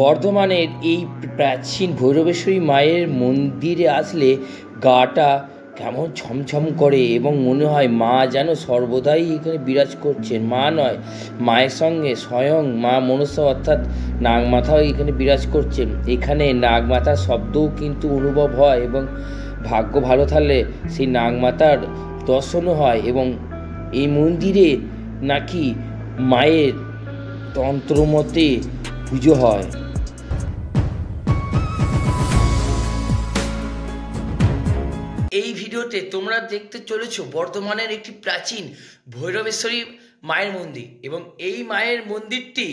বর্ধমানের এই প্রাচীন ভৈরবেশ্বরী মায়ের মন্দিরে আসলে গাটা কেমন ছমছম করে এবং মনে হয় মা যেন সর্বদাই এখানে বিরাজ করছেন। মা নয়, মায়ের সঙ্গে স্বয়ং মা মনসা অর্থাৎ নাগমাতাও এখানে বিরাজ করছেন। এখানে নাগমাতার শব্দও কিন্তু অনুভব হয় এবং ভাগ্য ভালো থাকলে সেই নাগমাতার দর্শনও হয়। এবং এই মন্দিরে নাকি মায়ের তন্ত্রমতে পুজো হয়। এই ভিডিওতে তোমরা দেখতে চলেছো বর্ধমানের একটি প্রাচীন ভৈরবেশ্বরী মায়ের মন্দির, এবং এই মায়ের মন্দিরটি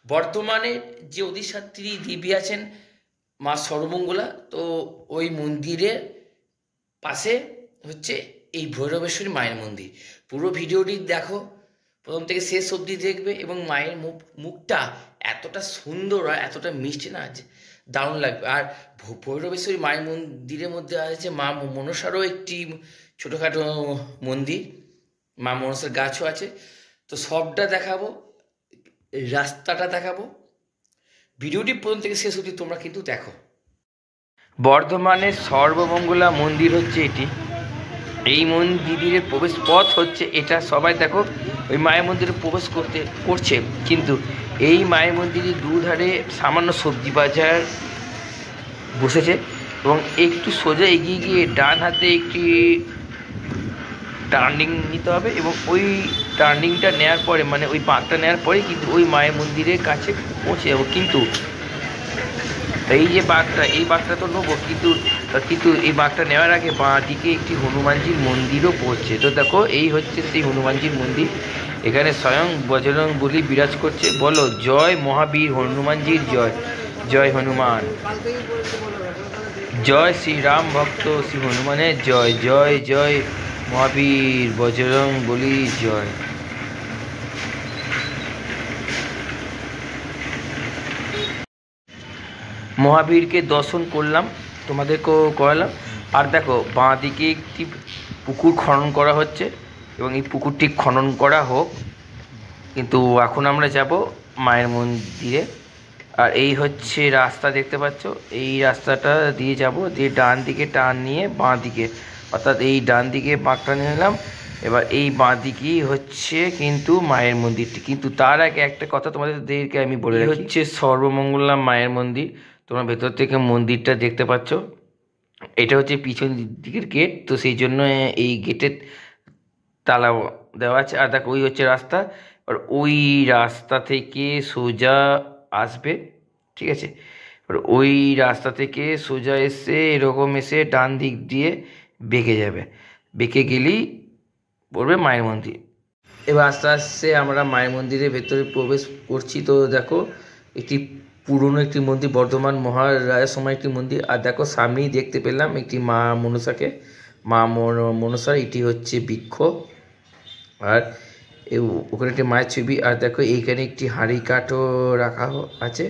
বর্ধমানের যে অধিষ্ঠাত্রী দেবী আছেন মা সর্বমঙ্গলা, তো ওই মন্দিরের পাশে হচ্ছে এই ভৈরবেশ্বরী মায়ের মন্দির। পুরো ভিডিওটি দেখো, প্রথম থেকে শেষ অবধি দেখবে, এবং মায়ের মুখটা এতটা সুন্দর আর এতটা মিষ্টি না, দারুণ লাগবে। আর ভৈরবেশ্বরী মায়ের মন্দিরের মধ্যে আছে মা মনসারও একটি ছোটোখাটো মন্দির, মা মনসার গাছও আছে। তো সবটা দেখাবো, রাস্তাটা দেখাবো। ভিডিওটি প্রথম থেকে শেষ অবধি তোমরা কিন্তু দেখো। বর্ধমানের সর্বমঙ্গলা মন্দির হচ্ছে এটি। এই মন্দিরের প্রবেশ পথ হচ্ছে এটা। সবাই দেখো ওই মায়ের মন্দিরে প্রবেশ করছে, কিন্তু এই মায়ের মন্দিরের দুধারে সামান্য সবজি বাজার বসেছে, এবং একটু সোজা এগিয়ে গিয়ে ডান হাতে একটি টার্নিং নিতে হবে, এবং ওই টার্নিংটা নেওয়ার পরে, মানে ওই বাঁকটা নেওয়ার পরে কিন্তু ওই মায়ের মন্দিরের কাছে পৌঁছে যাবো। কিন্তু এই যে বাঘটা, এই বাঘটা তো নেবো, কিন্তু এই বাঘটা নেওয়ার আগে বাঁ দিকে একটি হনুমানজির মন্দিরও পড়ছে। তো দেখো এই হচ্ছে সেই হনুমানজির মন্দির। এখানে স্বয়ং বজরং বলি বিরাজ করছে। বলো জয় মহাবীর হনুমানজির জয়, জয় হনুমান, জয় শ্রীরাম ভক্ত শ্রী হনুমানের জয়, জয় জয় মহাবীর বজরং বলি জয়। মহাবীরকে দর্শন করলাম, তোমাদেরকেও করালাম। আর দেখো বাঁ দিকে একটি পুকুর খনন করা হচ্ছে, এবং এই পুকুরটি খনন করা হোক, কিন্তু এখন আমরা যাব মায়ের মন্দিরে। আর এই হচ্ছে রাস্তা, দেখতে পাচ্ছ, এই রাস্তাটা দিয়ে যাব, দিয়ে ডান দিকে টার্ন নিয়ে বাঁ দিকে, অর্থাৎ এই ডান দিকে বাঁকটা নিয়ে নিলাম। এবার এই বাঁ দিকেই হচ্ছে কিন্তু মায়ের মন্দিরটি। কিন্তু তার আগে একটা কথা তোমাদেরকে আমি বলে রাখি, হচ্ছে সর্বমঙ্গলা মায়ের মন্দির। তোমরা ভেতর থেকে মন্দিরটা দেখতে পাচ্ছ, এটা হচ্ছে পিছন দিকের গেট, তো সেই জন্য এই গেটের তালা দেওয়া আছে। আর দেখো ওই হচ্ছে রাস্তা, আর ওই রাস্তা থেকে সোজা আসবে, ঠিক আছে? এবার ওই রাস্তা থেকে সোজা এসে এরকম এসে ডান দিক দিয়ে বেঁকে যাবে, বেঁকে গেলেই পড়বে মায়ের মন্দির। এবার আস্তে আস্তে আমরা মায়ের মন্দিরের ভেতরে প্রবেশ করছি। তো দেখো একটি পুরনো একটি মন্দির, বর্ধমান মহারাজার সময় একটি মন্দির। আর দেখো সামনেই দেখতে পেলাম একটি মা মনসাকে, মা মনসার এটি হচ্ছে বৃক্ষ, আর ওখানে একটি মায়ের ছবি। আর দেখো এইখানে একটি হাঁড়ি কাঠও রাখা আছে।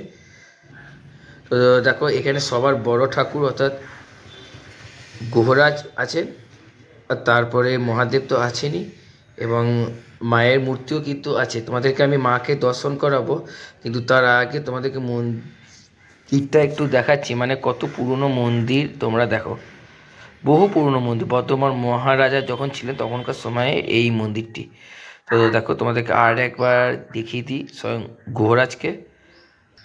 তো দেখো এখানে সবার বড় ঠাকুর অর্থাৎ গুহরাজ আছেন, আর তারপরে মহাদেব তো আছেনই, এবং মায়ের মূর্তিও কিন্তু আছে। তোমাদেরকে আমি মাকে দর্শন করাবো, কিন্তু তার আগে তোমাদেরকে মন্দিরটা একটু দেখাচ্ছি, মানে কত পুরনো মন্দির তোমরা দেখো, বহু পুরনো মন্দির। বর্ধমান মহারাজা যখন ছিলেন তখনকার সময়ে এই মন্দিরটি। তো দেখো তোমাদেরকে আর একবার দেখিয়ে দিই স্বয়ং গুহরাজকে।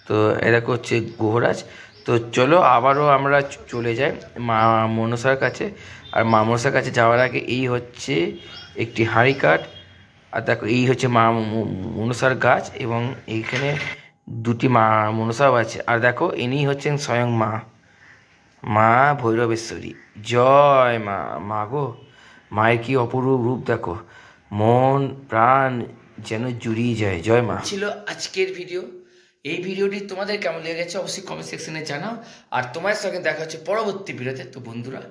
তো এ দেখো হচ্ছে গুহরাজ। তো চলো আবারও আমরা চলে যাই মা মনসার কাছে। আর মা মনসার কাছে যাওয়ার আগে এই হচ্ছে একটি হাঁড়ি কাঠ, আর দেখো এই হচ্ছে মা মনসার গাছ, এবং এইখানে দুটি মা মনসাও আছে। আর দেখো ইনি হচ্ছেন স্বয়ং মা ভৈরবেশ্বরী। জয় মা, মা গো, মায়ের কি অপরূপ রূপ দেখো, মন প্রাণ যেন জুড়িয়ে যায়। জয় মা। ছিল আজকের ভিডিও। এই ভিডিওটি তোমাদের কেমন লেগেছে অবশ্যই কমেন্ট সেকশনে জানাও। আর তোমার সঙ্গে দেখা হচ্ছে পরবর্তী ভিডিওতে। তো বন্ধুরা